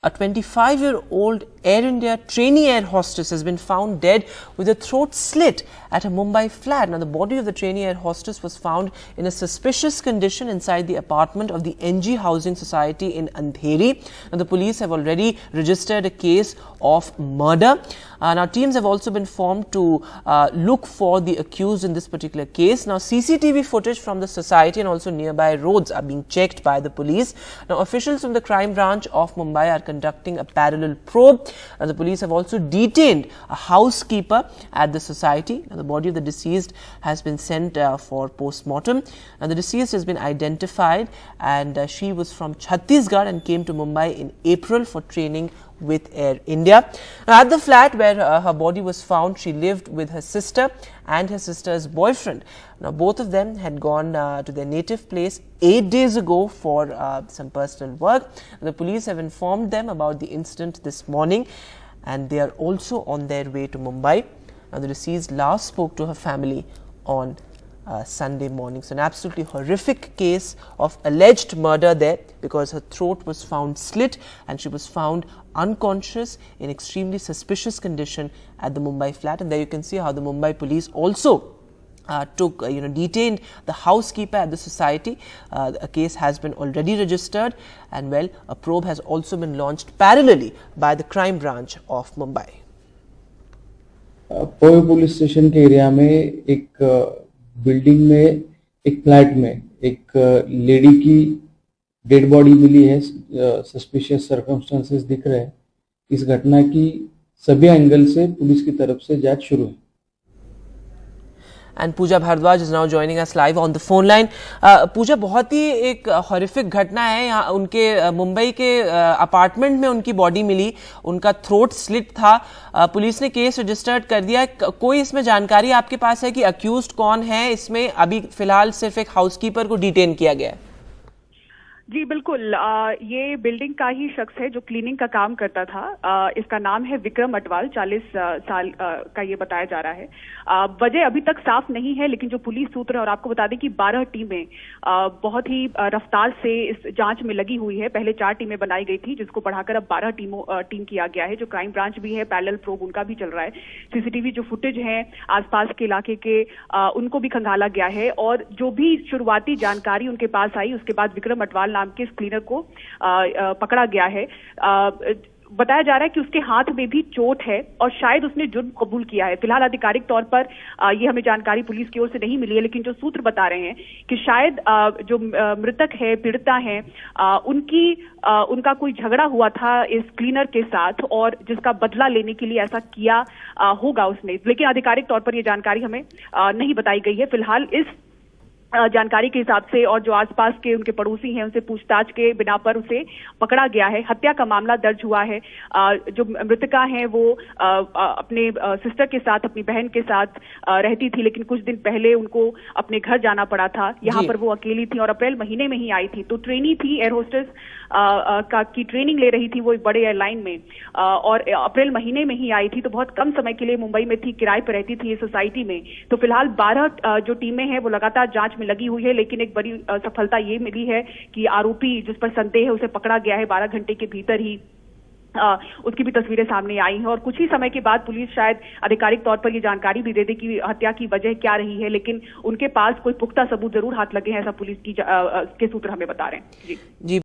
A 25-year-old Air India trainee air hostess has been found dead with her throat slit at a Mumbai flat. Now, the body of the trainee air hostess was found in a suspicious condition inside the apartment of the NG Housing Society in Andheri. Now, the police have already registered a case of murder. Now, teams have also been formed to look for the accused in this particular case. Now, CCTV footage from the society and also nearby roads are being checked by the police. Now, officials from the crime branch of Mumbai are conducting a parallel probe. The police have also detained a housekeeper at the society. The body of the deceased has been sent for post-mortem. The deceased has been identified, and she was from Chhattisgarh and came to Mumbai in April for training with Air India. Now, at the flat where her body was found, she lived with her sister and her sister's boyfriend. Now, both of them had gone to their native place 8 days ago for some personal work. The police have informed them about the incident this morning, and they are also on their way to Mumbai. Now, the deceased last spoke to her family on Sunday morning. So, an absolutely horrific case of alleged murder there, because her throat was found slit and she was found unconscious in extremely suspicious condition at the Mumbai flat. And there you can see how the Mumbai police also detained the housekeeper at the society. A case has been already registered, and a probe has also been launched parallelly by the crime branch of Mumbai. Powai police station के area में एक building में एक flat में एक lady की dead body मिली है। Suspicious circumstances दिख रहे हैं। इस घटना की सभी एंगल से पुलिस की तरफ से जांच शुरू है। And Pooja Bhardwaj is now joining us live on the phone line. Pooja, बहुत ही एक हॉरिफिक घटना है। यहाँ उनके मुंबई के अपार्टमेंट में उनकी बॉडी मिली, उनका थ्रोट स्लिट था। पुलिस ने केस रजिस्टर्ड कर दिया। कोई इसमें जानकारी आपके पास है कि अक्यूज्ड कौन है? इसमें अभी फिलहाल सिर्फ एक हाउसकीपर को डिटेन किया गया है। जी बिल्कुल, ये बिल्डिंग का ही शख्स है जो क्लीनिंग का काम करता था। इसका नाम है विक्रम अटवाल, 40 साल का ये बताया जा रहा है। वजह अभी तक साफ नहीं है, लेकिन जो पुलिस सूत्र है, और आपको बता दें कि 12 टीमें बहुत ही रफ्तार से इस जांच में लगी हुई है। पहले 4 टीमें बनाई गई थी, जिसको बढ़ाकर अब 12 टीम किया गया है। जो क्राइम ब्रांच भी है, पैरेलल प्रोब उनका भी चल रहा है। सीसीटीवी जो फुटेज है आसपास के इलाके के, उनको भी खंगाला गया है, और जो भी शुरुआती जानकारी उनके पास आई, उसके बाद विक्रम अटवाल नाम के इस क्लीनर को पकड़ा गया है। बताया जा रहा है कि उसके हाथ में भी चोट है और शायद उसने जुर्म कबूल किया है। फिलहाल आधिकारिक तौर पर ये हमें जानकारी पुलिस की ओर से नहीं मिली है, लेकिन जो सूत्र बता रहे हैं कि शायद जो मृतक है, पीड़िता है, उनका कोई झगड़ा हुआ था इस क्लीनर के साथ, और जिसका बदला लेने के लिए ऐसा किया होगा उसने। लेकिन आधिकारिक तौर पर यह जानकारी हमें नहीं बताई गई है। फिलहाल इस जानकारी के हिसाब से और जो आसपास के उनके पड़ोसी हैं, उनसे पूछताछ के बिना पर उसे पकड़ा गया है। हत्या का मामला दर्ज हुआ है। जो मृतका हैं वो अपने सिस्टर के साथ, अपनी बहन के साथ रहती थी, लेकिन कुछ दिन पहले उनको अपने घर जाना पड़ा था। यहाँ पर वो अकेली थी और अप्रैल महीने में ही आई थी। तो ट्रेनी थी, एयर होस्टेस की ट्रेनिंग ले रही थी वो एक बड़े एयरलाइन में, और अप्रैल महीने में ही आई थी। तो बहुत कम समय के लिए मुंबई में थी, किराए पर रहती थी इस सोसाइटी में। तो फिलहाल 12 जो टीमें हैं वो लगातार जांच में लगी हुई है, लेकिन एक बड़ी सफलता ये मिली है कि आरोपी जिस पर संदेह है उसे पकड़ा गया है। 12 घंटे के भीतर ही उसकी भी तस्वीरें सामने आई हैं, और कुछ ही समय के बाद पुलिस शायद आधिकारिक तौर पर ये जानकारी भी दे दे कि हत्या की वजह क्या रही है। लेकिन उनके पास कोई पुख्ता सबूत जरूर हाथ लगे हैं, ऐसा पुलिस के सूत्र हमें बता रहे हैं। जी।